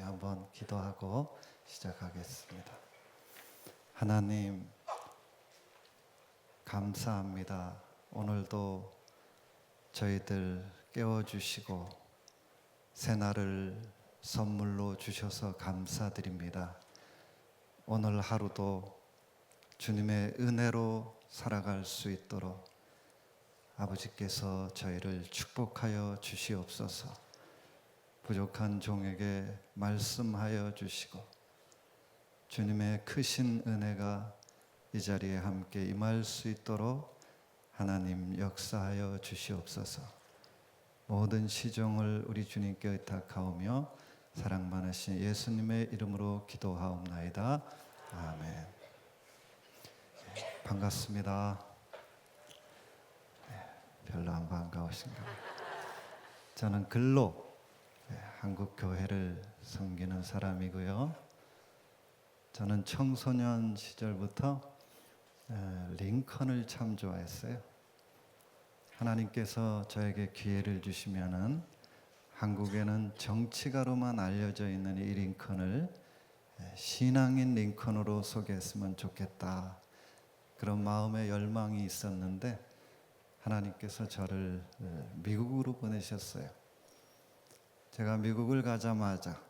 한번 기도하고 시작하겠습니다. 하나님, 감사합니다. 오늘도 저희들 깨워주시고 새날을 선물로 주셔서 감사드립니다. 오늘 하루도 주님의 은혜로 살아갈 수 있도록 아버지께서 저희를 축복하여 주시옵소서. 부족한 종에게 말씀하여 주시고 주님의 크신 은혜가 이 자리에 함께 임할 수 있도록 하나님 역사하여 주시옵소서. 모든 시종을 우리 주님께 의탁하오며 사랑 많으신 예수님의 이름으로 기도하옵나이다. 아멘. 반갑습니다. 별로 안 반가우신가요? 저는 글로 한국 교회를 섬기는 사람이고요. 저는 청소년 시절부터 링컨을 참 좋아했어요. 하나님께서 저에게 기회를 주시면은 한국에는 정치가로만 알려져 있는 이 링컨을 신앙인 링컨으로 소개했으면 좋겠다. 그런 마음의 열망이 있었는데 하나님께서 저를 미국으로 보내셨어요. 제가 미국을 가자마자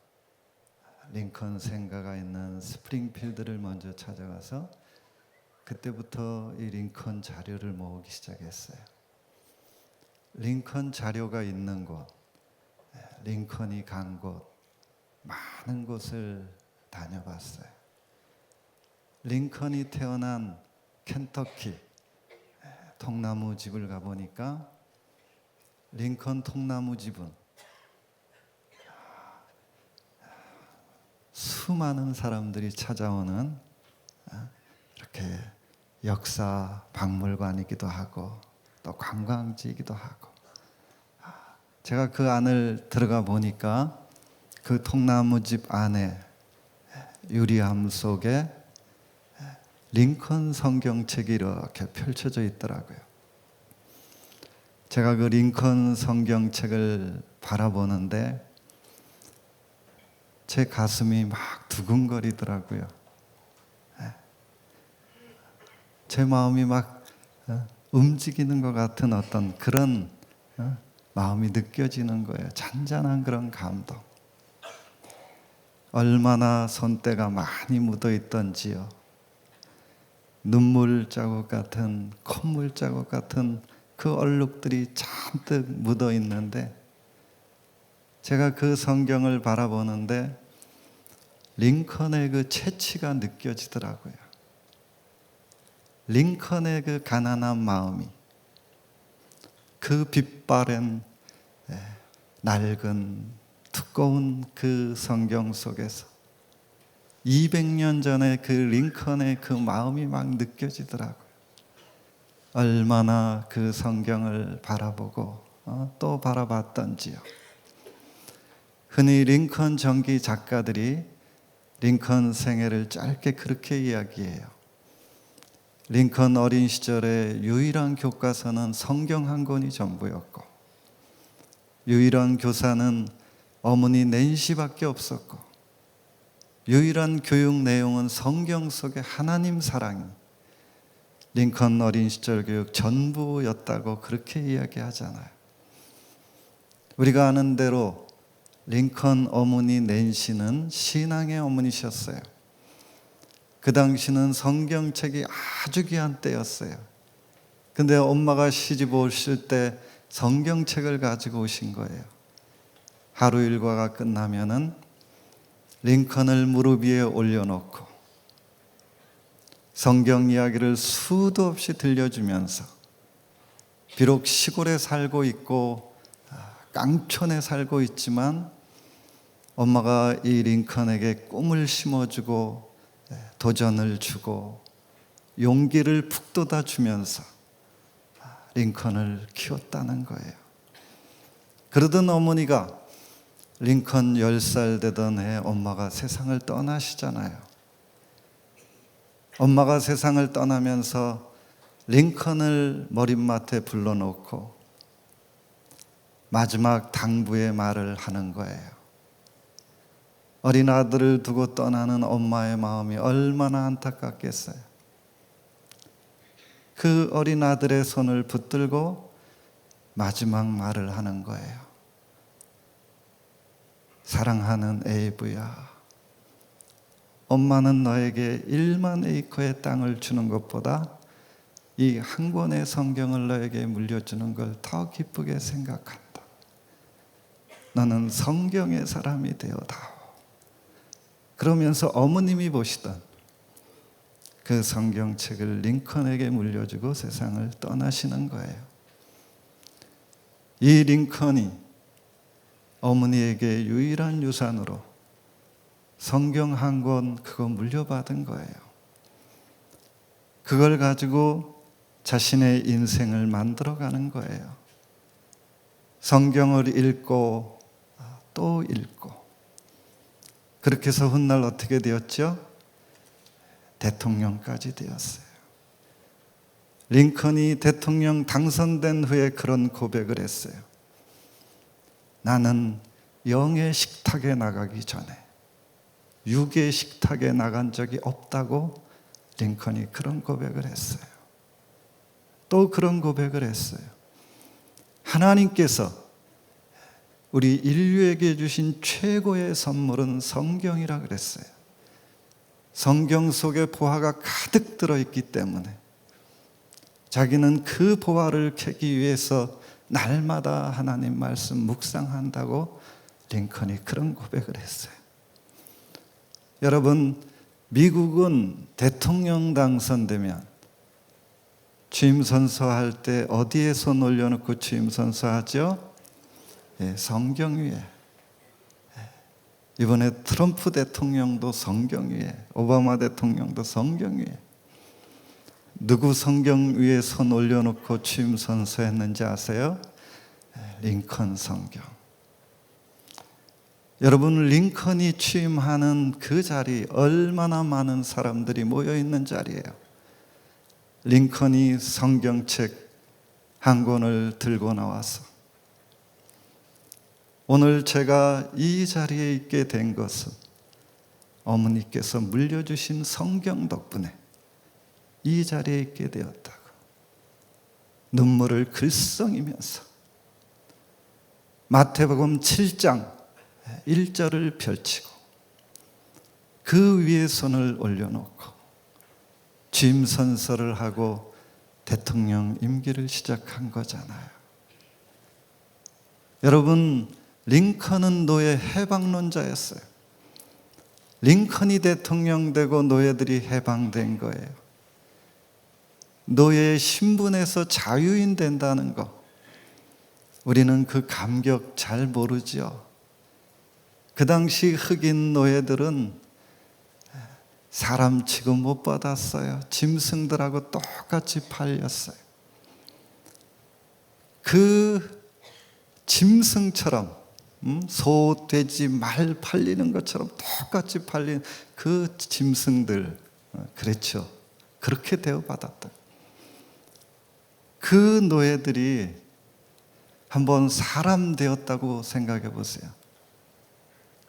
링컨 생가가 있는 스프링필드를 먼저 찾아가서 그때부터 이 링컨 자료를 모으기 시작했어요. 링컨 자료가 있는 곳, 링컨이 간 곳, 많은 곳을 다녀봤어요. 링컨이 태어난 켄터키 통나무 집을 가보니까 링컨 통나무 집은 수많은 사람들이 찾아오는 이렇게 역사 박물관이기도 하고 또 관광지이기도 하고, 제가 그 안을 들어가 보니까 그 통나무집 안에 유리함 속에 링컨 성경책이 이렇게 펼쳐져 있더라고요. 제가 그 링컨 성경책을 바라보는데 제 가슴이 막 두근거리더라고요. 제 마음이 막 움직이는 것 같은 어떤 그런 마음이 느껴지는 거예요. 잔잔한 그런 감동. 얼마나 손때가 많이 묻어 있던지요. 눈물 자국 같은, 콧물 자국 같은 그 얼룩들이 잔뜩 묻어 있는데 제가 그 성경을 바라보는데 링컨의 그 채취가 느껴지더라고요. 링컨의 그 가난한 마음이 그 빛바랜 낡은 두꺼운 그 성경 속에서 200년 전에 그 링컨의 그 마음이 막 느껴지더라고요. 얼마나 그 성경을 바라보고 또 바라봤던지요. 흔히 링컨 전기 작가들이 링컨 생애를 짧게 그렇게 이야기해요. 링컨 어린 시절의 유일한 교과서는 성경 한 권이 전부였고 유일한 교사는 어머니 낸시밖에 없었고 유일한 교육 내용은 성경 속의 하나님 사랑이 링컨 어린 시절 교육 전부였다고 그렇게 이야기하잖아요. 우리가 아는 대로 링컨 어머니 낸시는 신앙의 어머니셨어요. 그 당시는 성경책이 아주 귀한 때였어요. 근데 엄마가 시집 오실 때 성경책을 가지고 오신 거예요. 하루 일과가 끝나면은 링컨을 무릎 위에 올려놓고 성경 이야기를 수도 없이 들려주면서 비록 시골에 살고 있고 깡촌에 살고 있지만 엄마가 이 링컨에게 꿈을 심어주고 도전을 주고 용기를 북돋아 주면서 링컨을 키웠다는 거예요. 그러던 어머니가 링컨 10살 되던 해 엄마가 세상을 떠나시잖아요. 엄마가 세상을 떠나면서 링컨을 머릿맡에 불러놓고 마지막 당부의 말을 하는 거예요. 어린 아들을 두고 떠나는 엄마의 마음이 얼마나 안타깝겠어요. 그 어린 아들의 손을 붙들고 마지막 말을 하는 거예요. 사랑하는 에이브야, 엄마는 너에게 1만 에이커의 땅을 주는 것보다 이 한 권의 성경을 너에게 물려주는 걸 더 기쁘게 생각한다. 너는 성경의 사람이 되어다오. 그러면서 어머님이 보시던 그 성경책을 링컨에게 물려주고 세상을 떠나시는 거예요. 이 링컨이 어머니에게 유일한 유산으로 성경 한 권 그거 물려받은 거예요. 그걸 가지고 자신의 인생을 만들어가는 거예요. 성경을 읽고 또 읽고, 그렇게 해서 훗날 어떻게 되었죠? 대통령까지 되었어요. 링컨이 대통령 당선된 후에 그런 고백을 했어요. 나는 영의 식탁에 나가기 전에 육의 식탁에 나간 적이 없다고 링컨이 그런 고백을 했어요. 또 그런 고백을 했어요. 하나님께서 우리 인류에게 주신 최고의 선물은 성경이라 그랬어요. 성경 속에 보화가 가득 들어있기 때문에 자기는 그 보화를 캐기 위해서 날마다 하나님 말씀 묵상한다고 링컨이 그런 고백을 했어요. 여러분, 미국은 대통령 당선되면 취임 선서할 때 어디에 손 올려놓고 취임 선서하죠? 성경 위에. 이번에 트럼프 대통령도 성경 위에, 오바마 대통령도 성경 위에. 누구 성경 위에 손 올려놓고 취임 선서했는지 아세요? 링컨 성경. 여러분, 링컨이 취임하는 그 자리, 얼마나 많은 사람들이 모여 있는 자리예요. 링컨이 성경책 한 권을 들고 나와서, 오늘 제가 이 자리에 있게 된 것은 어머니께서 물려주신 성경 덕분에 이 자리에 있게 되었다고 눈물을 글썽이면서 마태복음 7장 1절을 펼치고 그 위에 손을 올려놓고 취임 선서를 하고 대통령 임기를 시작한 거잖아요. 여러분, 링컨은 노예 해방론자였어요. 링컨이 대통령 되고 노예들이 해방된 거예요. 노예 신분에서 자유인 된다는 거, 우리는 그 감격 잘 모르죠. 그 당시 흑인 노예들은 사람 취급 못 받았어요. 짐승들하고 똑같이 팔렸어요. 그 짐승처럼, 소, 돼지, 말 팔리는 것처럼 똑같이 팔린 그 짐승들, 그렇죠. 그렇게 대우받았다. 그 노예들이 한번 사람 되었다고 생각해 보세요.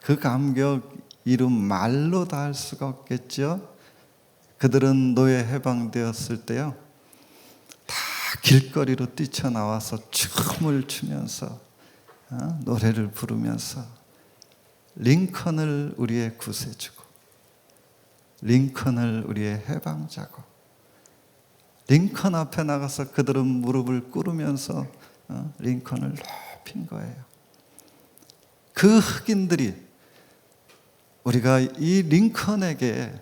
그 감격 이름 말로 다 할 수가 없겠죠. 그들은 노예 해방되었을 때요, 다 길거리로 뛰쳐나와서 춤을 추면서 노래를 부르면서 링컨을 우리의 구세주고, 링컨을 우리의 해방자고, 링컨 앞에 나가서 그들은 무릎을 꿇으면서 링컨을 높인 거예요. 그 흑인들이 우리가 이 링컨에게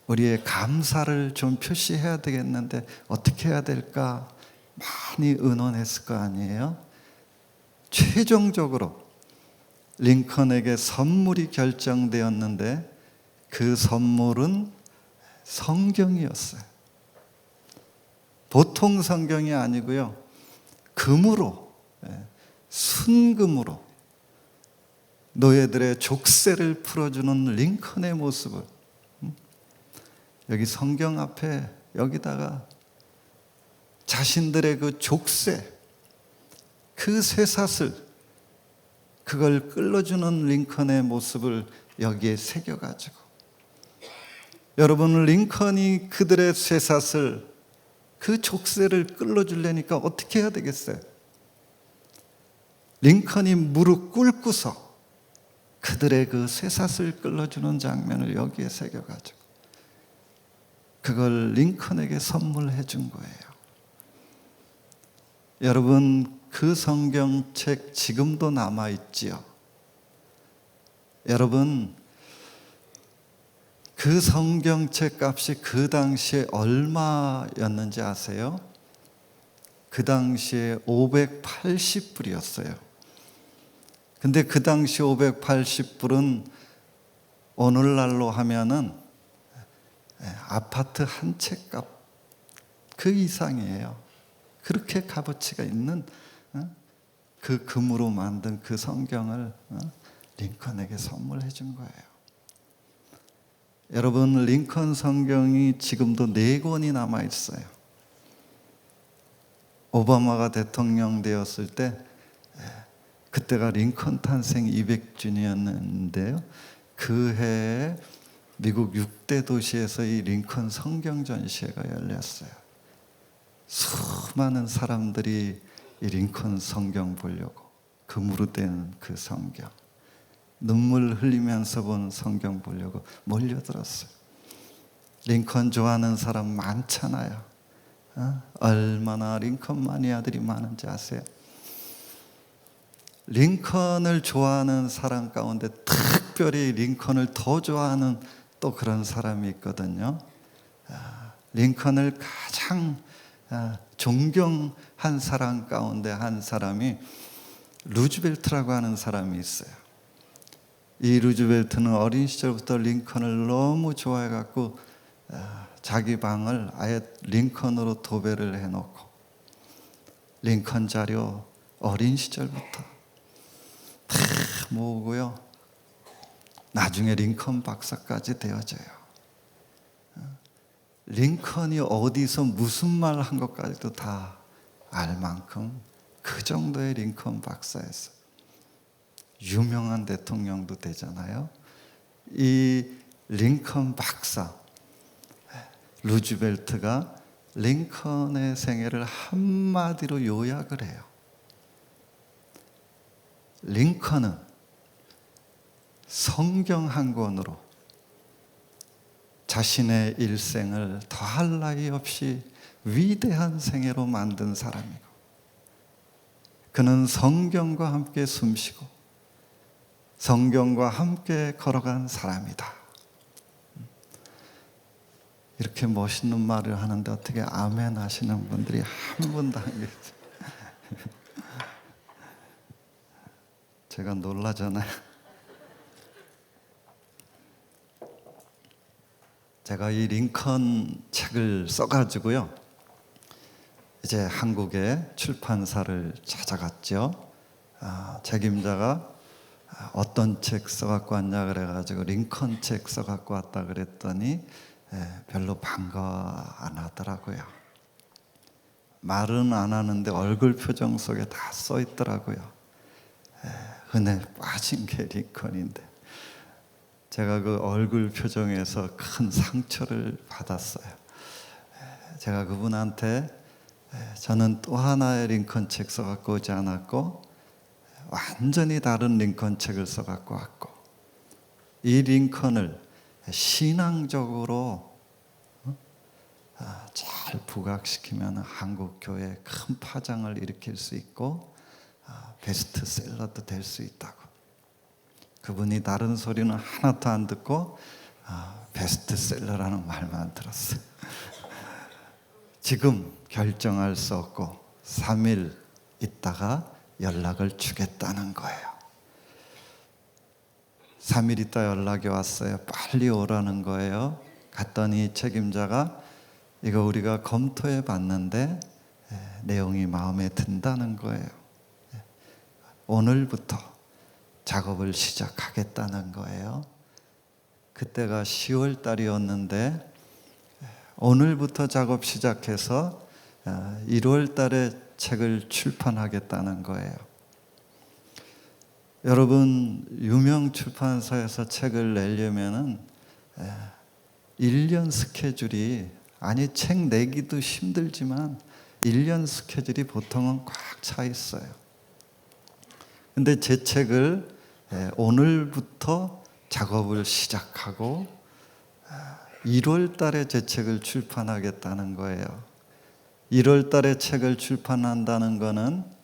우리의 감사를 좀 표시해야 되겠는데 어떻게 해야 될까 많이 의논했을 거 아니에요? 최종적으로 링컨에게 선물이 결정되었는데 그 선물은 성경이었어요. 보통 성경이 아니고요, 금으로, 순금으로 노예들의 족쇄를 풀어주는 링컨의 모습을 여기 성경 앞에 여기다가 자신들의 그 족쇄, 그 쇠사슬, 그걸 끌어주는 링컨의 모습을 여기에 새겨가지고, 여러분, 링컨이 그들의 쇠사슬, 그 족쇄를 끌어주려니까 어떻게 해야 되겠어요? 링컨이 무릎 꿇고서 그들의 그 쇠사슬 끌어주는 장면을 여기에 새겨가지고 그걸 링컨에게 선물해 준 거예요. 여러분, 그 성경책 지금도 남아있지요. 여러분, 그 성경책 값이 그 당시에 얼마였는지 아세요? 그 당시에 580불이었어요. 근데 그 당시 580불은 오늘날로 하면은 아파트 한 채 값 그 이상이에요. 그렇게 값어치가 있는 그 금으로 만든 그 성경을 링컨에게 선물해 준 거예요. 여러분, 링컨 성경이 지금도 4권이 남아 있어요. 오바마가 대통령 되었을 때, 그때가 링컨 탄생 200주년이었는데요. 그 해에 미국 6대 도시에서 이 링컨 성경 전시회가 열렸어요. 수많은 사람들이 이 링컨 성경 보려고, 금으로 된 그 성경, 눈물 흘리면서 본 성경 보려고 몰려들었어요. 링컨 좋아하는 사람 많잖아요. 얼마나 링컨 마니아들이 많은지 아세요? 링컨을 좋아하는 사람 가운데 특별히 링컨을 더 좋아하는 또 그런 사람이 있거든요. 링컨을 가장 존경한 사람 가운데 한 사람이 루즈벨트라고 하는 사람이 있어요. 이 루즈벨트는 어린 시절부터 링컨을 너무 좋아해갖고 자기 방을 아예 링컨으로 도배를 해놓고 링컨 자료 어린 시절부터 다 모으고요. 나중에 링컨 박사까지 되어져요. 링컨이 어디서 무슨 말 한 것까지도 다 알 만큼 그 정도의 링컨 박사였어요. 유명한 대통령도 되잖아요. 이 링컨 박사 루즈벨트가 링컨의 생애를 한마디로 요약을 해요. 링컨은 성경 한 권으로 자신의 일생을 더할 나위 없이 위대한 생애로 만든 사람이고, 그는 성경과 함께 숨쉬고 성경과 함께 걸어간 사람이다. 이렇게 멋있는 말을 하는데 어떻게 아멘 하시는 분들이 한 분도 안 계세요. 제가 놀라잖아요. 제가 이 링컨 책을 써가지고요, 이제 한국의 출판사를 찾아갔죠. 책임자가 어떤 책 써갖고 왔냐 그래가지고 링컨 책 써갖고 왔다 그랬더니 별로 반가워 안 하더라고요. 말은 안 하는데 얼굴 표정 속에 다 써 있더라고요. 은혜 빠진 게 링컨인데 제가 그 얼굴 표정에서 큰 상처를 받았어요. 제가 그분한테 저는 또 하나의 링컨 책 써갖고 오지 않았고 완전히 다른 링컨 책을 써갖고 왔고, 이 링컨을 신앙적으로 잘 부각시키면 한국 교회에 큰 파장을 일으킬 수 있고 베스트셀러도 될 수 있다고. 그분이 다른 소리는 하나도 안 듣고 베스트셀러라는 말만 들었어요. 지금 결정할 수 없고 3일 있다가 연락을 주겠다는 거예요. 3일 있다 연락이 왔어요. 빨리 오라는 거예요. 갔더니 책임자가 이거 우리가 검토해 봤는데 내용이 마음에 든다는 거예요. 오늘부터 작업을 시작하겠다는 거예요. 그때가 10월 달이었는데 오늘부터 작업 시작해서 1월 달에 책을 출판하겠다는 거예요. 여러분 유명 출판사에서 책을 내려면은 1년 스케줄이 아니 책 내기도 힘들지만 1년 스케줄이 보통은 꽉 차 있어요. 근데 제 책을 오늘부터 작업을 시작하고 1월 달에 제 책을 출판하겠다는 거예요. 1월 달에 책을 출판한다는 거는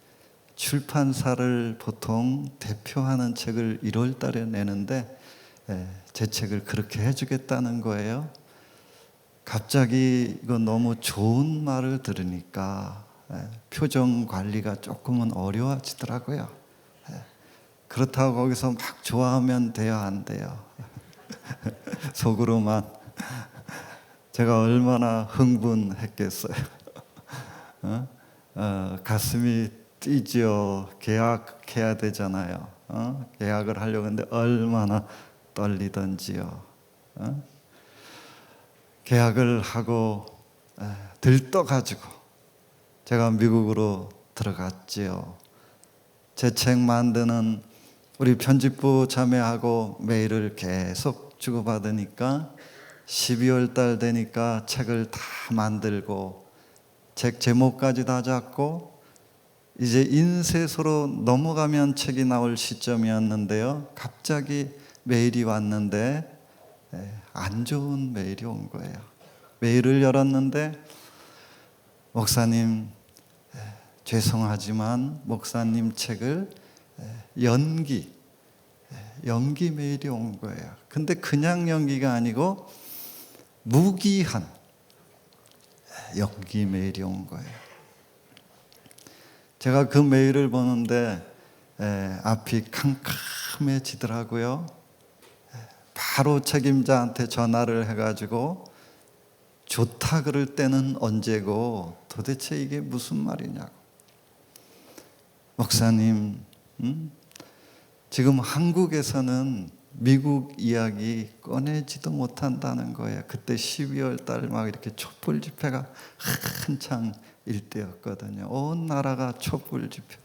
출판사를 보통 대표하는 책을 1월 달에 내는데 제 책을 그렇게 해주겠다는 거예요. 갑자기 이거 너무 좋은 말을 들으니까 표정 관리가 조금은 어려워지더라고요. 그렇다고 거기서 막 좋아하면 돼요, 안 돼요? 속으로만 제가 얼마나 흥분했겠어요. 가슴이 뛰지요. 계약해야 되잖아요. 계약을 하려고 했는데 얼마나 떨리던지요. 계약을 하고 들떠가지고 제가 미국으로 들어갔지요. 제 책 만드는 우리 편집부 자매하고 메일을 계속 주고받으니까 12월 달 되니까 책을 다 만들고 책 제목까지 다 잡고 이제 인쇄소로 넘어가면 책이 나올 시점이었는데요. 갑자기 메일이 왔는데 안 좋은 메일이 온 거예요. 메일을 열었는데 목사님 죄송하지만 목사님 책을 연기 메일이 온 거예요. 근데 그냥 연기가 아니고 무기한 연기 메일이 온 거예요. 제가 그 메일을 보는데 앞이 캄캄해지더라고요. 바로 책임자한테 전화를 해가지고 좋다 그럴 때는 언제고 도대체 이게 무슨 말이냐고. 목사님, 지금 한국에서는 미국 이야기 꺼내지도 못한다는 거예요. 그때 12월 달 막 이렇게 촛불 집회가 한창 일때였거든요. 온 나라가 촛불 집회.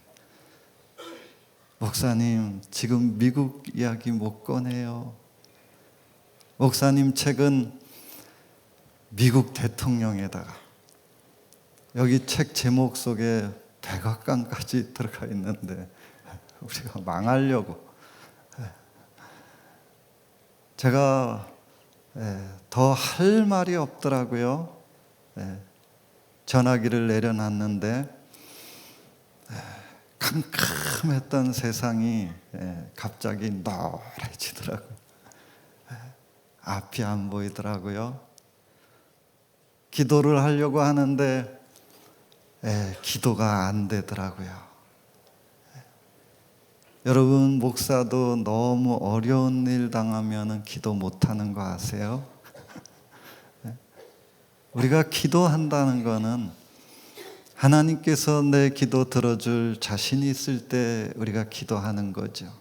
목사님, 지금 미국 이야기 못 꺼내요. 목사님 책은 미국 대통령에다가 여기 책 제목 속에 백악관까지 들어가 있는데 우리가 망하려고. 제가 더 할 말이 없더라고요. 전화기를 내려놨는데 캄캄했던 세상이 갑자기 노래지더라고요. 앞이 안 보이더라고요. 기도를 하려고 하는데 기도가 안 되더라고요. 여러분 목사도 너무 어려운 일 당하면 기도 못하는 거 아세요? 우리가 기도한다는 거는 하나님께서 내 기도 들어줄 자신이 있을 때 우리가 기도하는 거죠.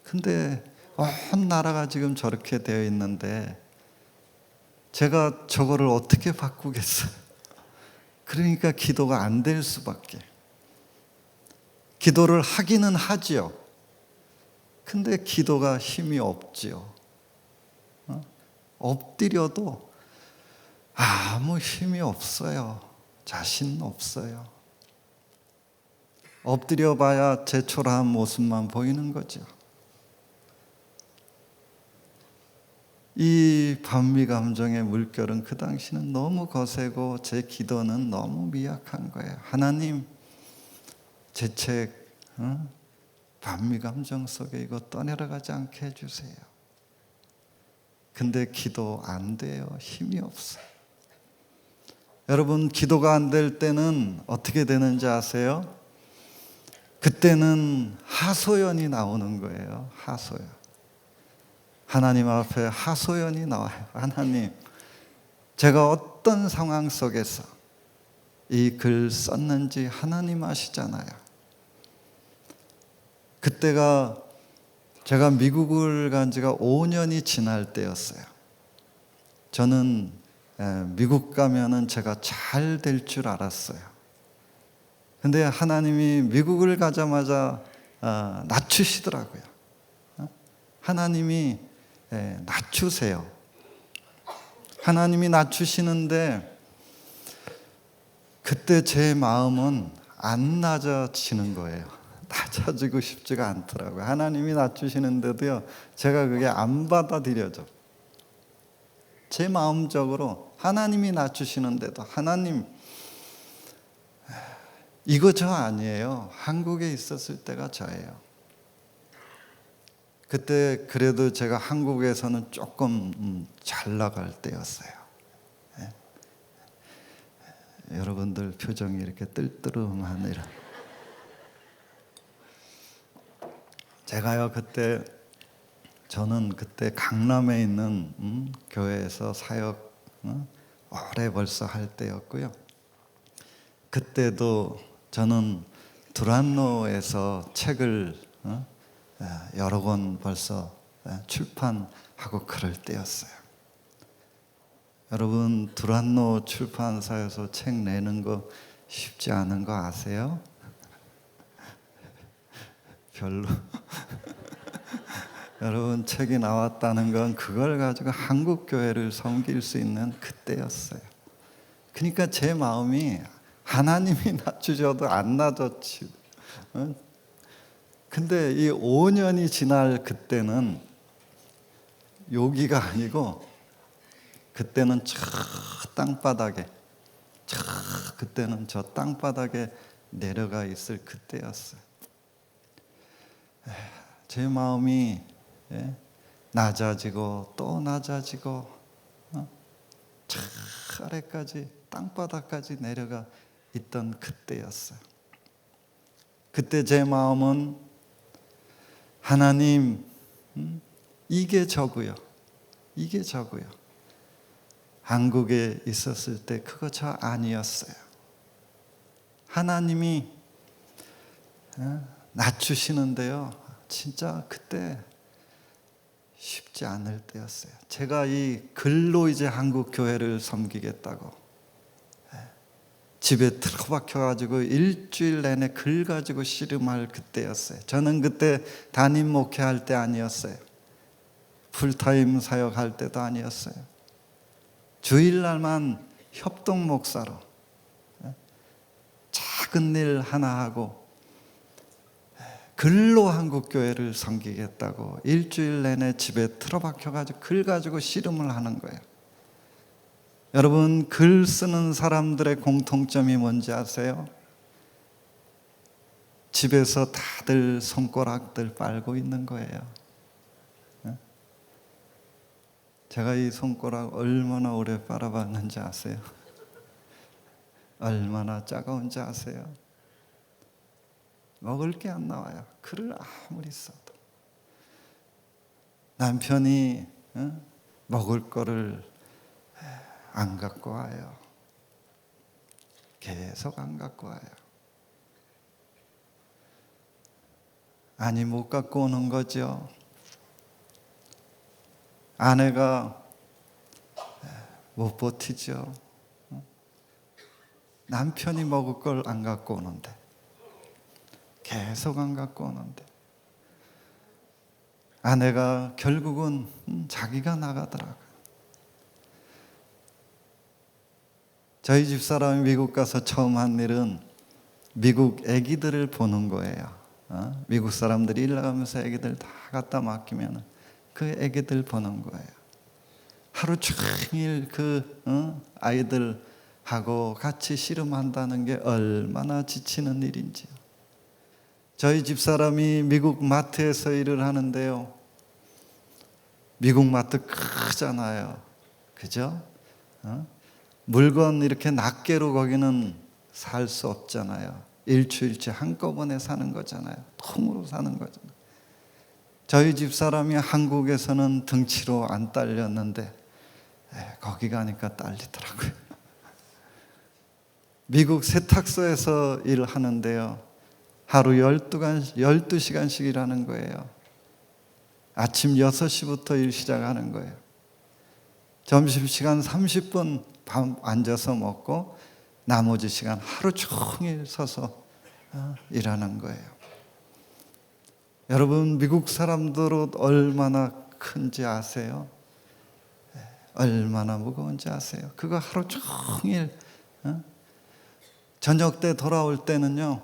근데 온 나라가 지금 저렇게 되어 있는데 제가 저거를 어떻게 바꾸겠어요? 그러니까 기도가 안 될 수밖에. 기도를 하기는 하지요. 근데 기도가 힘이 없지요. 엎드려도 아무 힘이 없어요. 자신 없어요. 엎드려 봐야 제 초라한 모습만 보이는 거죠. 이 반미 감정의 물결은 그 당시는 너무 거세고 제 기도는 너무 미약한 거예요. 하나님, 제 책 반미 감정 속에 이거 떠내려가지 않게 해주세요. 근데 기도 안 돼요. 힘이 없어요. 여러분 기도가 안 될 때는 어떻게 되는지 아세요? 그때는 하소연이 나오는 거예요. 하소연. 하나님 앞에 하소연이 나와요. 하나님, 제가 어떤 상황 속에서 이 글 썼는지 하나님 아시잖아요. 그때가 제가 미국을 간 지가 5년이 지날 때였어요. 저는 미국 가면은 제가 잘 될 줄 알았어요. 근데 하나님이 미국을 가자마자 낮추시더라고요. 하나님이 낮추세요. 하나님이 낮추시는데 그때 제 마음은 안 낮아지는 거예요. 낮아지고 싶지가 않더라고요. 하나님이 낮추시는데도요, 제가 그게 안 받아들여져. 제 마음적으로 하나님이 낮추시는데도 하나님, 이거 저 아니에요. 한국에 있었을 때가 저예요. 그때 그래도 제가 한국에서는 조금 잘 나갈 때였어요. 여러분들 표정이 이렇게 뜰뜨름하네요. 제가요 저는 그때 강남에 있는 교회에서 사역 오래 벌써 할 때였고요. 그때도 저는 두란노에서 책을 여러 권 벌써 출판하고 그럴 때였어요. 여러분, 두란노 출판사에서 책 내는 거 쉽지 않은 거 아세요? 별로. 여러분, 책이 나왔다는 건 그걸 가지고 한국 교회를 섬길 수 있는 그때였어요. 그러니까 제 마음이 하나님이 낮추셔도 안 낮았지. 근데 이 5년이 지날 그때는 여기가 아니고 그때는 저 땅바닥에 그때는 저 땅바닥에 내려가 있을 그때였어요. 제 마음이 낮아지고 또 낮아지고 저 아래까지 땅바닥까지 내려가 있던 그때였어요. 그때 제 마음은 하나님, 이게 저고요. 이게 저고요. 한국에 있었을 때 그거 저 아니었어요. 하나님이 낮추시는데요, 진짜 그때 쉽지 않을 때였어요. 제가 이 글로 이제 한국 교회를 섬기겠다고 집에 틀어박혀가지고 일주일 내내 글 가지고 씨름할 그때였어요. 저는 그때 담임 목회할 때 아니었어요. 풀타임 사역할 때도 아니었어요. 주일날만 협동 목사로 작은 일 하나 하고 글로 한국 교회를 섬기겠다고 일주일 내내 집에 틀어박혀가지고 글 가지고 씨름을 하는 거예요. 여러분, 글 쓰는 사람들의 공통점이 뭔지 아세요? 집에서 다들 손가락들 빨고 있는 거예요. 제가 이 손가락 얼마나 오래 빨아봤는지 아세요? 얼마나 차가운지 아세요? 먹을 게 안 나와요. 글을 아무리 써도. 남편이 먹을 거를 안 갖고 와요. 계속 안 갖고 와요. 아니, 못 갖고 오는 거죠. 아내가 못 버티죠. 남편이 먹을 걸 안 갖고 오는데, 계속 안 갖고 오는데, 아내가 결국은 자기가 나가더라고요. 저희 집사람이 미국 가서 처음 한 일은 미국 애기들을 보는 거예요. 미국 사람들이 일 나가면서 애기들 다 갖다 맡기면 그 애기들 보는 거예요. 하루 종일 그 아이들하고 같이 씨름한다는 게 얼마나 지치는 일인지요. 저희 집사람이 미국 마트에서 일을 하는데요, 미국 마트 크잖아요. 그죠? 물건 이렇게 낱개로 거기는 살 수 없잖아요. 일주일치 한꺼번에 사는 거잖아요. 통으로 사는 거잖아요. 저희 집사람이 한국에서는 등치로 안 딸렸는데 거기 가니까 딸리더라고요. 미국 세탁소에서 일을 하는데요, 하루 12시간씩 일하는 거예요. 아침 6시부터 일 시작하는 거예요. 점심시간 30분 밥 앉아서 먹고 나머지 시간 하루 종일 서서 일하는 거예요. 여러분, 미국 사람들은 얼마나 큰지 아세요? 얼마나 무거운지 아세요? 그거 하루 종일 저녁 때 돌아올 때는요,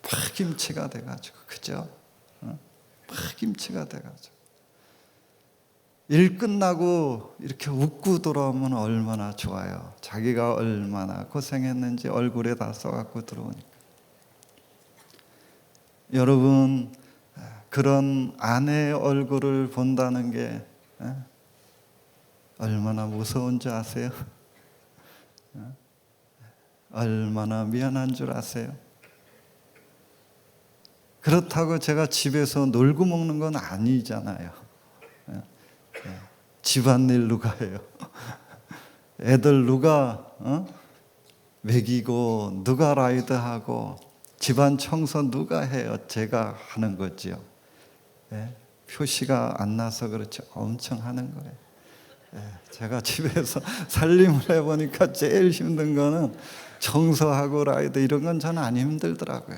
파김치가 돼가지고, 그죠? 파김치가 돼가지고 일 끝나고 이렇게 웃고 돌아오면 얼마나 좋아요. 자기가 얼마나 고생했는지 얼굴에 다 써갖고 들어오니까. 여러분, 그런 아내의 얼굴을 본다는 게 얼마나 무서운 줄 아세요? 얼마나 미안한 줄 아세요? 그렇다고 제가 집에서 놀고 먹는 건 아니잖아요. 집안일 누가 해요? 애들 누가 먹이고 누가 라이드하고 집안 청소 누가 해요? 제가 하는 거지요. 표시가 안 나서 그렇죠. 엄청 하는 거예요. 제가 집에서 살림을 해보니까 제일 힘든 거는 청소하고 라이드 이런 건 저는 안 힘들더라고요.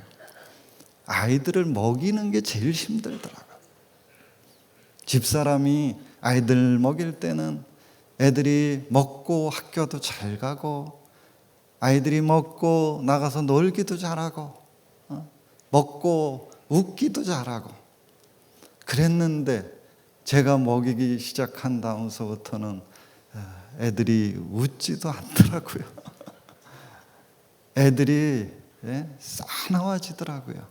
아이들을 먹이는 게 제일 힘들더라고요. 집사람이 아이들 먹일 때는 애들이 먹고 학교도 잘 가고, 아이들이 먹고 나가서 놀기도 잘하고, 먹고 웃기도 잘하고 그랬는데, 제가 먹이기 시작한 다음서부터는 애들이 웃지도 않더라고요. 애들이 싸나워지더라고요.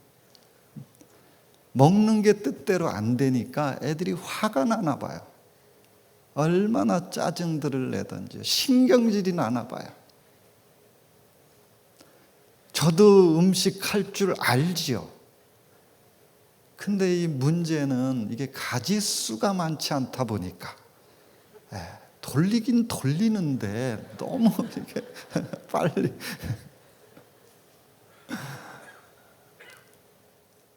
먹는 게 뜻대로 안 되니까 애들이 화가 나나 봐요. 얼마나 짜증들을 내던지 신경질이 나나 봐요. 저도 음식 할 줄 알지요. 근데 이 문제는 이게 가짓수가 많지 않다 보니까 돌리긴 돌리는데 너무 이게 빨리.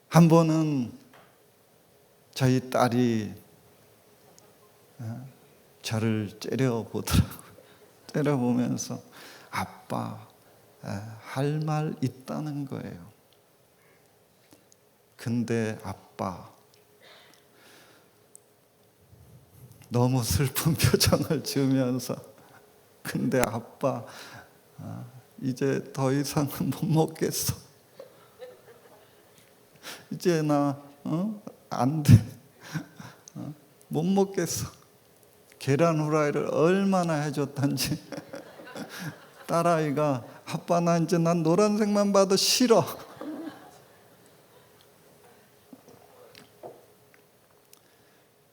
한 번은 저희 딸이 저를 째려보더라고요. 째려보면서 아빠, 할 말 있다는 거예요. 근데 아빠, 너무 슬픈 표정을 지으면서, 근데 아빠, 이제 더 이상은 못 먹겠어. 이제 나 안 돼. 못 먹겠어. 계란 후라이를 얼마나 해줬던지. 딸아이가 아빠, 나 이제 난 노란색만 봐도 싫어.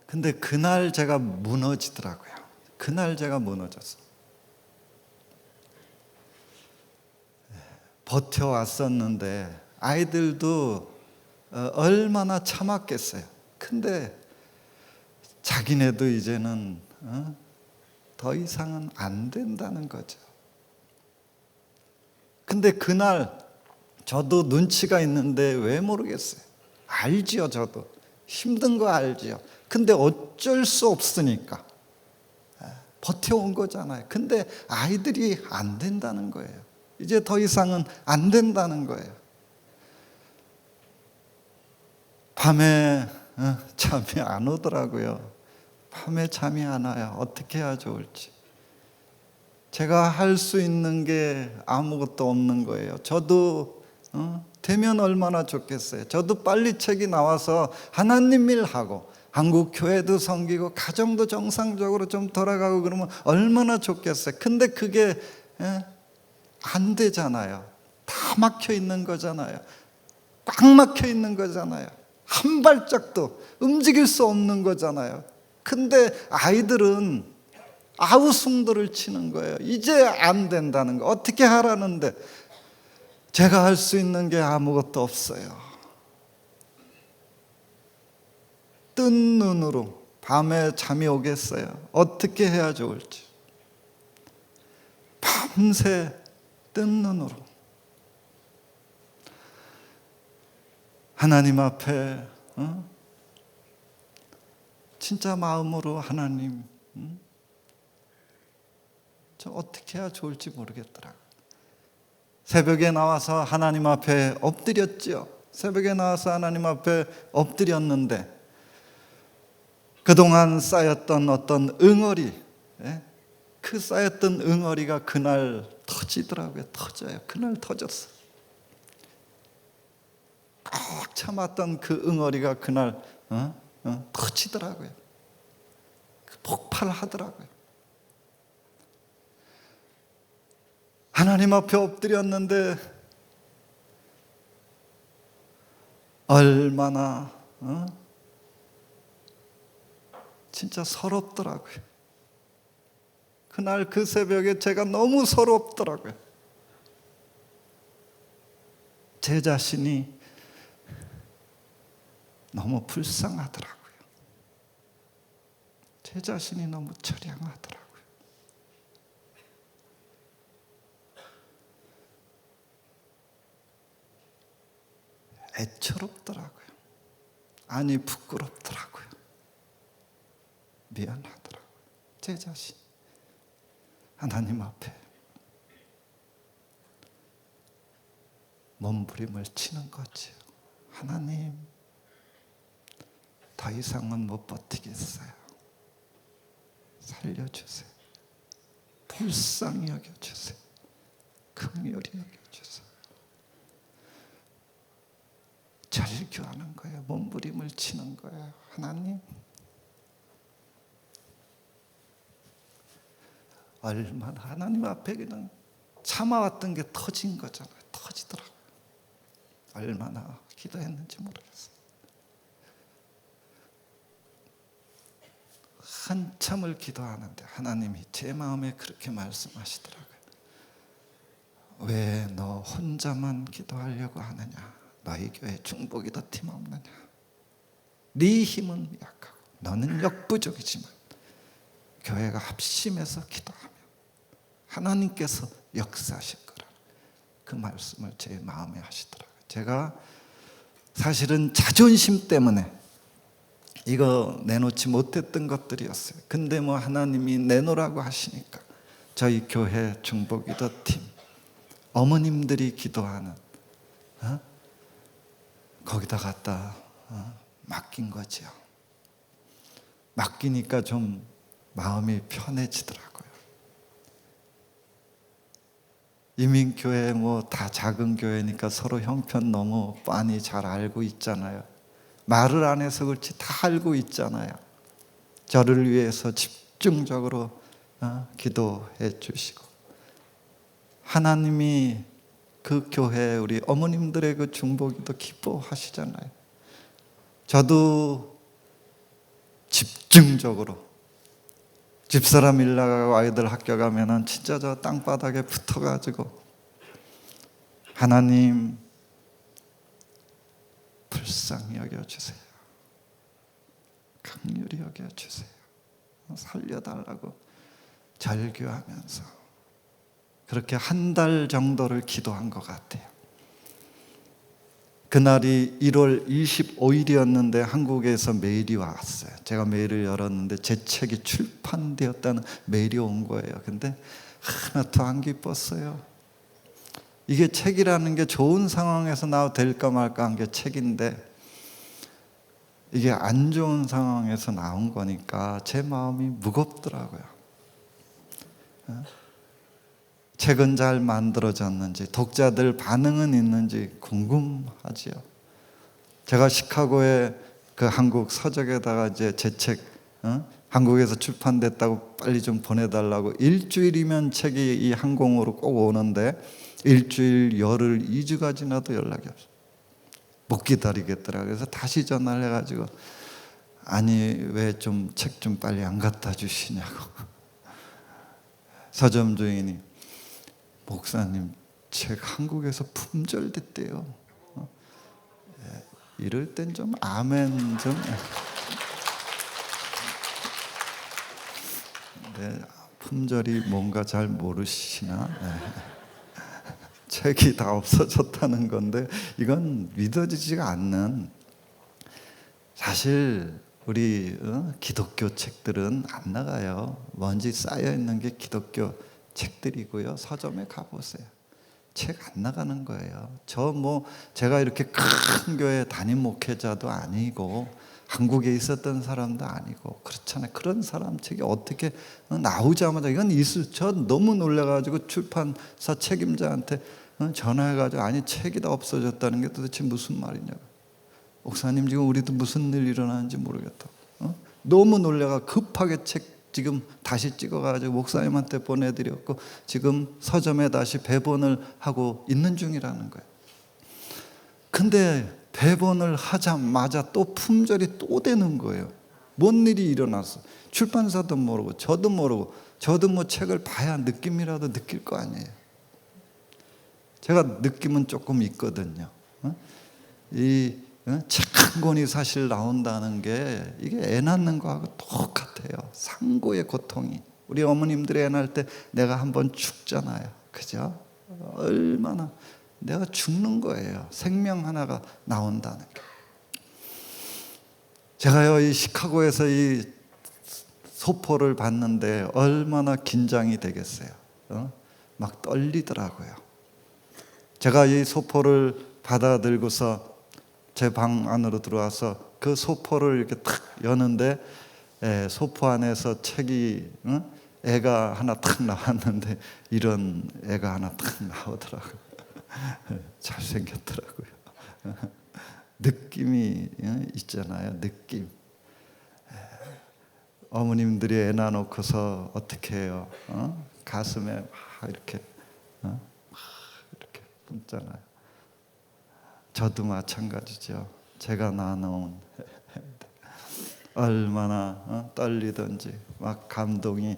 근데 그날 제가 무너지더라고요. 그날 제가 무너졌어. 버텨왔었는데 아이들도 얼마나 참았겠어요. 근데 자기네도 이제는 더 이상은 안 된다는 거죠. 근데 그날 저도 눈치가 있는데 왜 모르겠어요. 알지요, 저도. 힘든 거 알지요. 근데 어쩔 수 없으니까 버텨온 거잖아요. 근데 아이들이 안 된다는 거예요. 이제 더 이상은 안 된다는 거예요. 밤에 잠이 안 오더라고요. 밤에 잠이 안 와요. 어떻게 해야 좋을지. 제가 할 수 있는 게 아무것도 없는 거예요. 저도 되면 얼마나 좋겠어요. 저도 빨리 책이 나와서 하나님 일하고 한국 교회도 섬기고 가정도 정상적으로 좀 돌아가고 그러면 얼마나 좋겠어요. 근데 그게 안 되잖아요. 다 막혀 있는 거잖아요. 꽉 막혀 있는 거잖아요. 한 발짝도 움직일 수 없는 거잖아요. 근데 아이들은 아우성들을 치는 거예요. 이제 안 된다는 거. 어떻게 하라는데 제가 할 수 있는 게 아무것도 없어요. 뜬 눈으로 밤에 잠이 오겠어요. 어떻게 해야 좋을지. 밤새 뜬 눈으로 하나님 앞에 진짜 마음으로 하나님, 저 어떻게 해야 좋을지 모르겠더라고요. 새벽에 나와서 하나님 앞에 엎드렸죠. 새벽에 나와서 하나님 앞에 엎드렸는데 그동안 쌓였던 어떤 응어리, 그 쌓였던 응어리가 그날 터지더라고요. 터져요. 그날 터졌어. 꽉 참았던 그 응어리가 그날 터지더라고요. 폭발하더라고요. 하나님 앞에 엎드렸는데 얼마나 진짜 서럽더라고요. 그날 그 새벽에 제가 너무 서럽더라고요. 제 자신이 너무 불쌍하더라고요. 제 자신이 너무 처량하더라고요. 애처롭더라고요. 아니 부끄럽더라고요. 미안하더라고요. 제 자신. 하나님 앞에 몸부림을 치는 거지요. 하나님, 더 이상은 못 버티겠어요. 살려주세요. 불쌍히 여겨주세요. 긍휼히 여겨주세요. 절규하는 거예요. 몸부림을 치는 거예요. 하나님, 얼마나 하나님 앞에 그냥 참아왔던 게 터진 거잖아요. 터지더라고요. 얼마나 기도했는지 모르겠어요. 한참을 기도하는데 하나님이 제 마음에 그렇게 말씀하시더라고요. 왜 너 혼자만 기도하려고 하느냐? 너희 교회 중보기도 팀 없느냐? 네 힘은 약하고 너는 역부족이지만 교회가 합심해서 기도하면 하나님께서 역사하실 거라. 그 말씀을 제 마음에 하시더라고요. 제가 사실은 자존심 때문에 이거 내놓지 못했던 것들이었어요. 근데 뭐 하나님이 내놓으라고 하시니까 저희 교회 중보기도 팀 어머님들이 기도하는 거기다 갖다 맡긴 거죠. 맡기니까 좀 마음이 편해지더라고요. 이민교회 뭐 다 작은 교회니까 서로 형편 너무 빤히 잘 알고 있잖아요. 말을 안 해서 그렇지 다 알고 있잖아요. 저를 위해서 집중적으로 기도해 주시고 하나님이 그 교회 우리 어머님들의 그 중보기도 기뻐하시잖아요. 저도 집중적으로 집사람 일 나가고 아이들 학교 가면은 진짜 저 땅바닥에 붙어가지고 하나님 불쌍히 여겨주세요. 긍휼히 여겨주세요. 살려달라고 절규하면서 그렇게 한 달 정도를 기도한 것 같아요. 그날이 1월 25일이었는데 한국에서 메일이 왔어요. 제가 메일을 열었는데 제 책이 출판되었다는 메일이 온 거예요. 근데 하나도 안 기뻤어요. 이게 책이라는 게 좋은 상황에서 나와도 될까 말까 한 게 책인데 이게 안 좋은 상황에서 나온 거니까 제 마음이 무겁더라고요. 책은 잘 만들어졌는지 독자들 반응은 있는지 궁금하지요. 제가 시카고에 그 한국 서적에다가 이제 제 책 한국에서 출판됐다고 빨리 좀 보내달라고 일주일이면 책이 이 항공으로 꼭 오는데 일주일 열흘 2주가 지나도 연락이 없어요. 못 기다리겠더라고요. 그래서 다시 전화를 해가지고 아니 왜 좀 책 좀 빨리 안 갖다 주시냐고. 서점 주인이 목사님 책 한국에서 품절됐대요. 이럴 땐 좀 아멘 좀. 네, 품절이 뭔가 잘 모르시나? 네. 책이 다 없어졌다는 건데 이건 믿어지지가 않는. 사실 우리 기독교 책들은 안 나가요. 먼지 쌓여 있는 게 기독교 책들이고요. 서점에 가보세요. 책 안 나가는 거예요. 제가 이렇게 큰 교회 담임 목회자도 아니고 한국에 있었던 사람도 아니고 그렇잖아요. 그런 사람 책이 어떻게 나오자마자 이건 저 너무 놀라가지고 출판사 책임자한테 전화해가지고 아니 책이 다 없어졌다는 게 도대체 무슨 말이냐고. 목사님 지금 우리도 무슨 일 일어나는지 모르겠다. 너무 놀래가 급하게 책 지금 다시 찍어가지고 목사님한테 보내드렸고 지금 서점에 다시 배본을 하고 있는 중이라는 거예요. 근데 배본을 하자마자 또 품절이 또 되는 거예요. 뭔 일이 일어났어. 출판사도 모르고 저도 모르고 저도 뭐 책을 봐야 느낌이라도 느낄 거 아니에요. 제가 느낌은 조금 있거든요. 책 한 권이 사실 나온다는 게 이게 애 낳는 거하고 똑같아요. 상고의 고통이. 우리 어머님들이 애 낳을 때 내가 한번 죽잖아요. 그죠? 얼마나 내가 죽는 거예요. 생명 하나가 나온다는 게. 제가요 이 시카고에서 이 소포를 봤는데 얼마나 긴장이 되겠어요. 막 떨리더라고요. 제가 이 소포를 받아들고서 제 방 안으로 들어와서 그 소포를 이렇게 탁 여는데 소포 안에서 책이 애가 하나 탁 나왔는데 이런 애가 하나 탁 나오더라고요. 잘생겼더라고요. 느낌이 있잖아요. 느낌. 어머님들이 애 낳아놓고서 어떻게 해요? 가슴에 막 이렇게 이렇게 품잖아요. 저도 마찬가지죠. 제가 낳아놓은 얼마나 떨리던지 막 감동이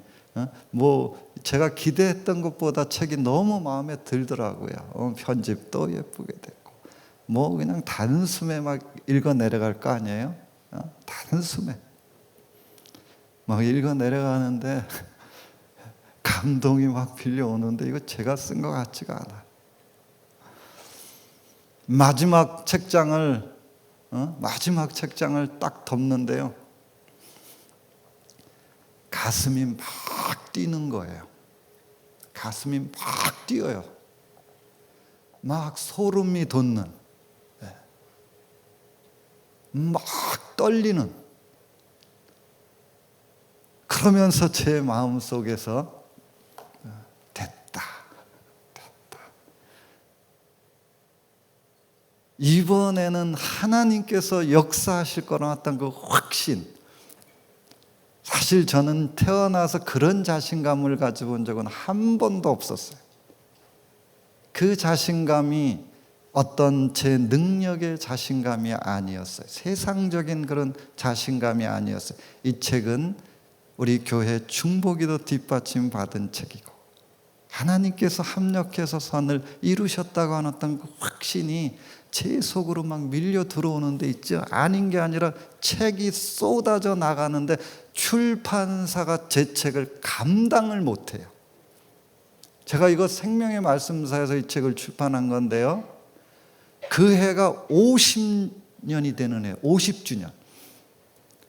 제가 기대했던 것보다 책이 너무 마음에 들더라고요. 편집도 예쁘게 됐고 그냥 단숨에 막 읽어 내려갈 거 아니에요? 단숨에 막 읽어 내려가는데 감동이 막 빌려오는데 이거 제가 쓴 것 같지가 않아요. 마지막 책장을 딱 덮는데요. 가슴이 막 뛰는 거예요. 가슴이 막 뛰어요. 막 소름이 돋는, 막 떨리는. 그러면서 제 마음속에서 됐다. 이번에는 하나님께서 역사하실 거라는 어떤 그 확신. 사실 저는 태어나서 그런 자신감을 가지고 본 적은 한 번도 없었어요. 그 자신감이 어떤 제 능력의 자신감이 아니었어요. 세상적인 그런 자신감이 아니었어요. 이 책은 우리 교회 중보기도 뒷받침 받은 책이고 하나님께서 합력해서 선을 이루셨다고 하는 어떤 그 확신이 제 속으로 막 밀려 들어오는 데 있죠. 아닌 게 아니라 책이 쏟아져 나가는데 출판사가 제 책을 감당을 못해요. 제가 이거 생명의 말씀사에서 이 책을 출판한 건데요. 그 해가 50년이 되는 해, 50주년.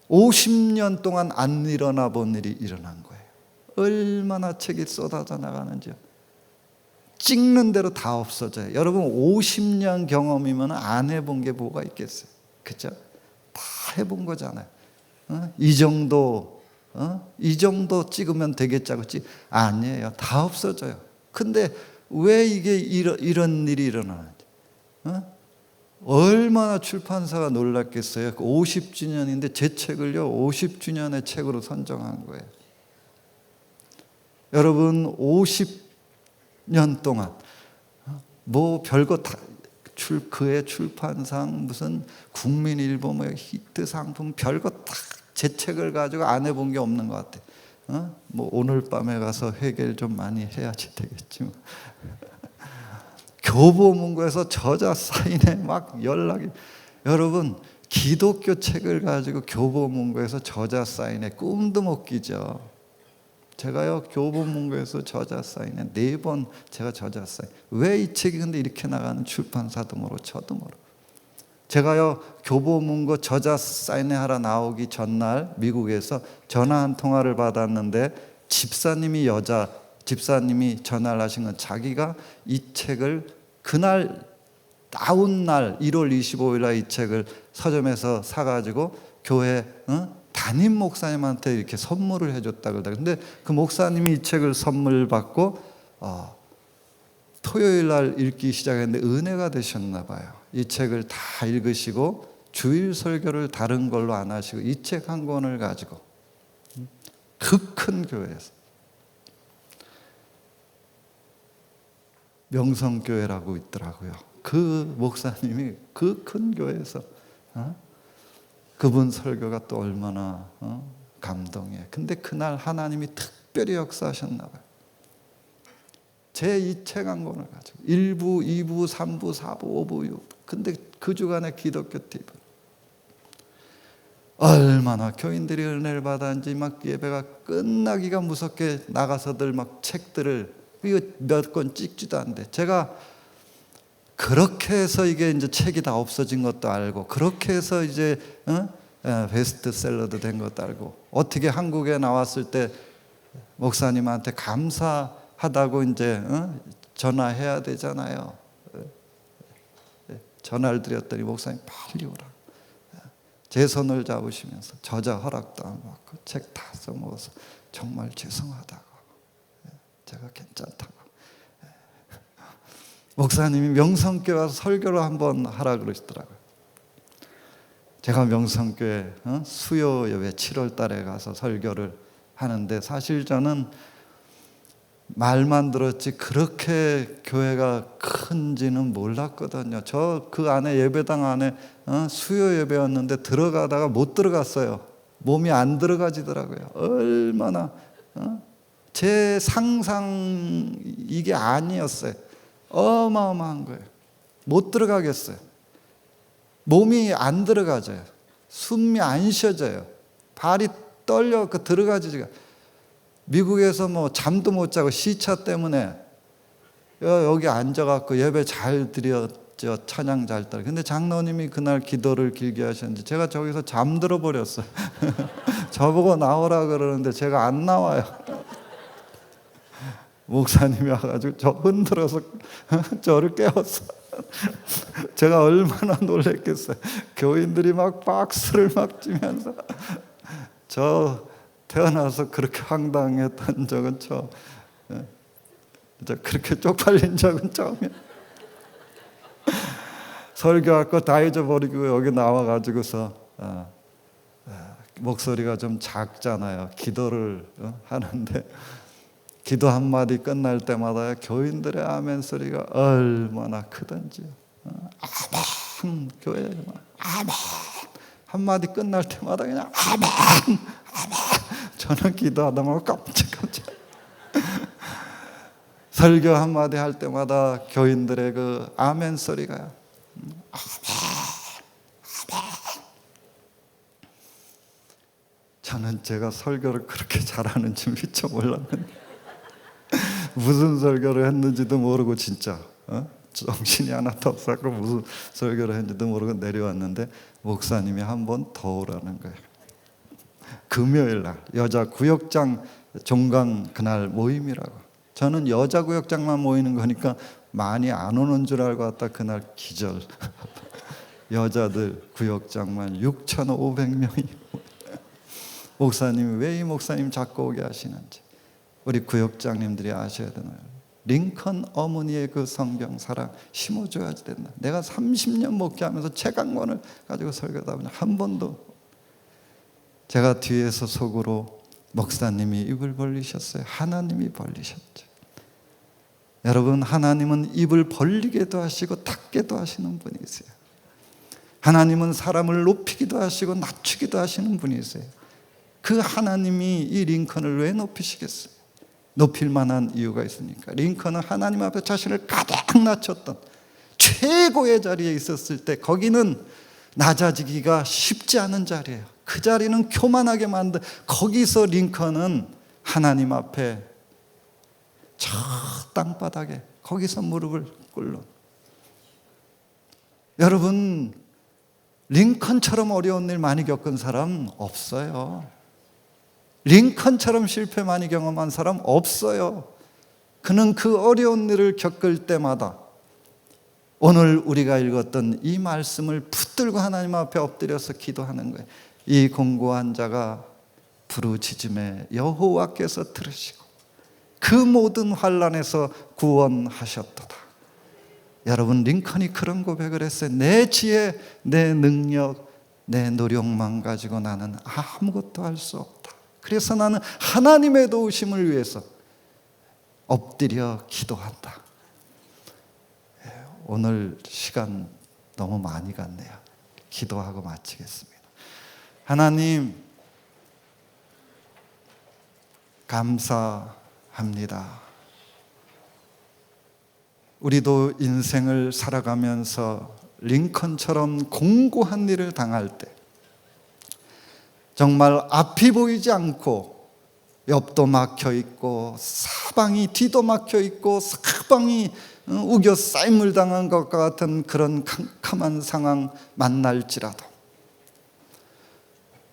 50년 동안 안 일어나 본 일이 일어난 거예요. 얼마나 책이 쏟아져 나가는지요. 찍는 대로 다 없어져요. 여러분 50년 경험이면 안 해본 게 뭐가 있겠어요. 그렇죠? 다 해본 거잖아요. 이 정도 찍으면 되겠자고 아니에요. 다 없어져요. 근데 왜 이게 이런 일이 일어나는지. 얼마나 출판사가 놀랐겠어요. 50주년인데 제 책을요 50주년의 책으로 선정한 거예요. 여러분 50년 동안 별거 다 그의 출판상 무슨 국민일보 히트 상품 별거 다 제 책을 가지고 안 해본 게 없는 것 같아요. 오늘 밤에 가서 회개를 좀 많이 해야지 되겠지만 교보문고에서 저자 사인에 막 연락이 여러분 기독교 책을 가지고 교보문고에서 저자 사인에 꿈도 못 끼죠. 제가요 교보문고에서 저자 사인에 4번 제가 저자 사인. 왜 이 책이 근데 이렇게 나가는 출판사도 모르고 저도 모르고. 제가요 교보문고 저자 사인회 하러 나오기 전날 미국에서 전화 한 통화를 받았는데 집사님이 여자 집사님이 전화를 하신 건 자기가 이 책을 그날 나온 날 1월 25일 날 이 책을 서점에서 사가지고 교회 담임 목사님한테 이렇게 선물을 해줬다 그러다. 근데 그 목사님이 이 책을 선물 받고 토요일 날 읽기 시작했는데 은혜가 되셨나 봐요. 이 책을 다 읽으시고 주일 설교를 다른 걸로 안 하시고 이 책 한 권을 가지고 그 큰 교회에서, 명성교회라고 있더라고요. 그 목사님이 그 큰 교회에서 그분 설교가 또 얼마나 감동이에요. 근데 그날 하나님이 특별히 역사하셨나 봐요. 제 이 책 한 권을 가지고 1부, 2부, 3부, 4부, 5부, 6부. 근데 그 주간에 기독교 TV 얼마나 교인들이 은혜를 받았는지 막 예배가 끝나기가 무섭게 나가서들 막 책들을 이거 몇 권 찍지도 않는데, 제가 그렇게 해서 이게 이제 책이 다 없어진 것도 알고, 그렇게 해서 이제 베스트셀러도 된 것도 알고, 어떻게 한국에 나왔을 때 목사님한테 감사하다고 이제 전화해야 되잖아요. 전화를 드렸더니 목사님 빨리 오라. 제 손을 잡으시면서 저자 허락도 안 받고 책 다 써먹어서 정말 죄송하다고, 제가 괜찮다고. 목사님이 명성교회 와서 설교를 한번 하라 그러시더라고요. 제가 명성교회 수요 예배 7월 달에 가서 설교를 하는데, 사실 저는 말만 들었지 그렇게 교회가 큰지는 몰랐거든요. 저 그 안에 예배당 안에 수요 예배였는데 들어가다가 못 들어갔어요. 몸이 안 들어가지더라고요. 얼마나 제 상상 이게 아니었어요. 어마어마한 거예요. 못 들어가겠어요. 몸이 안 들어가져요. 숨이 안 쉬어져요. 발이 떨려 들어가지가. 미국에서 뭐 잠도 못 자고 시차 때문에 여기 앉아갖고 예배 잘 드렸죠. 찬양 잘 따라. 근데 장로님이 그날 기도를 길게 하셨는지 제가 저기서 잠들어 버렸어요. 저보고 나오라 그러는데 제가 안 나와요. 목사님이 와가지고 저 흔들어서 저를 깨웠어. 제가 얼마나 놀랬겠어요. 교인들이 막 박수를 막 치면서. 저 태어나서 그렇게 황당했던 적은 처음, 그렇게 쪽팔린 적은 처음이에요. 설교할 거 다 잊어버리고 여기 나와가지고서 목소리가 좀 작잖아요. 기도를 하는데 기도 한마디 끝날 때마다 교인들의 아멘 소리가 얼마나 크던지요. 아멘, 교회 아멘 한마디 끝날 때마다 그냥 아멘, 아멘. 저는 기도하다 보면 깜짝깜짝. 설교 한마디 할 때마다 교인들의 그 아멘 소리가 아멘, 아멘. 저는 제가 설교를 그렇게 잘하는지 미처 몰랐는데 무슨 설교를 했는지도 모르고 진짜 정신이 하나도 없었고 무슨 설교를 했는지도 모르고 내려왔는데 목사님이 한 번 더 오라는 거예요. 금요일 날 여자 구역장 종강 그날 모임이라고. 저는 여자 구역장만 모이는 거니까 많이 안 오는 줄 알고 왔다 그날 기절. 여자들 구역장만 6,500명이. 목사님이 왜 이 목사님 자꾸 오게 하시는지 우리 구역장님들이 아셔야 되나요? 링컨 어머니의 그 성경 사랑 심어줘야지 된다. 내가 30년 목회하면서 책 한 권을 가지고 설교하다 보니 한 번도. 제가 뒤에서 속으로 목사님이 입을 벌리셨어요. 하나님이 벌리셨죠. 여러분, 하나님은 입을 벌리게도 하시고 닫게도 하시는 분이세요. 하나님은 사람을 높이기도 하시고 낮추기도 하시는 분이세요. 그 하나님이 이 링컨을 왜 높이시겠어요? 높일 만한 이유가 있으니까. 링컨은 하나님 앞에 자신을 가장 낮췄던 최고의 자리에 있었을 때 거기는 낮아지기가 쉽지 않은 자리예요. 그 자리는 교만하게 만든, 거기서 링컨은 하나님 앞에 저 땅바닥에 거기서 무릎을 꿇는. 여러분, 링컨처럼 어려운 일 많이 겪은 사람 없어요. 링컨처럼 실패 많이 경험한 사람 없어요. 그는 그 어려운 일을 겪을 때마다 오늘 우리가 읽었던 이 말씀을 붙들고 하나님 앞에 엎드려서 기도하는 거예요. 이 공고한 자가 부르짖음에 여호와께서 들으시고 그 모든 환난에서 구원하셨도다. 여러분, 링컨이 그런 고백을 했어요. 내 지혜, 내 능력, 내 노력만 가지고 나는 아무것도 할 수 없다. 그래서 나는 하나님의 도우심을 위해서 엎드려 기도한다. 오늘 시간 너무 많이 갔네요. 기도하고 마치겠습니다. 하나님, 감사합니다. 우리도 인생을 살아가면서 링컨처럼 공고한 일을 당할 때 정말 앞이 보이지 않고 옆도 막혀 있고 사방이 뒤도 막혀 있고 사방이 우겨 쌓임을 당한 것과 같은 그런 캄캄한 상황 만날지라도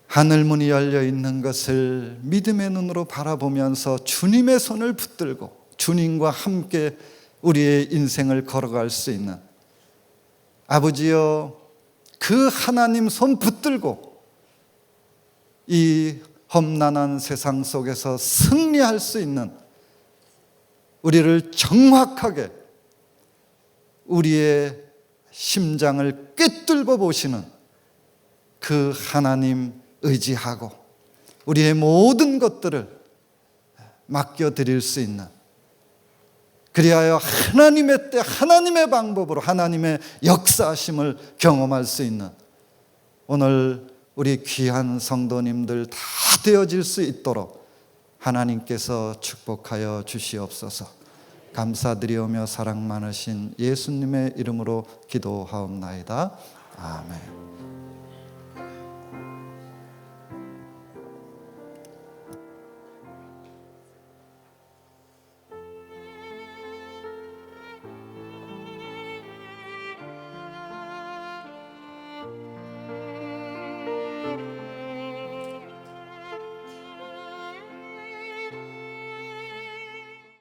하늘문이 열려 있는 것을 믿음의 눈으로 바라보면서 주님의 손을 붙들고 주님과 함께 우리의 인생을 걸어갈 수 있는, 아버지여, 그 하나님 손 붙들고 이 험난한 세상 속에서 승리할 수 있는, 우리를 정확하게 우리의 심장을 꿰뚫고 보시는 그 하나님 의지하고 우리의 모든 것들을 맡겨드릴 수 있는, 그리하여 하나님의 때 하나님의 방법으로 하나님의 역사하심을 경험할 수 있는 오늘 우리 귀한 성도님들 다 되어질 수 있도록 하나님께서 축복하여 주시옵소서. 감사드리오며 사랑 많으신 예수님의 이름으로 기도하옵나이다. 아멘.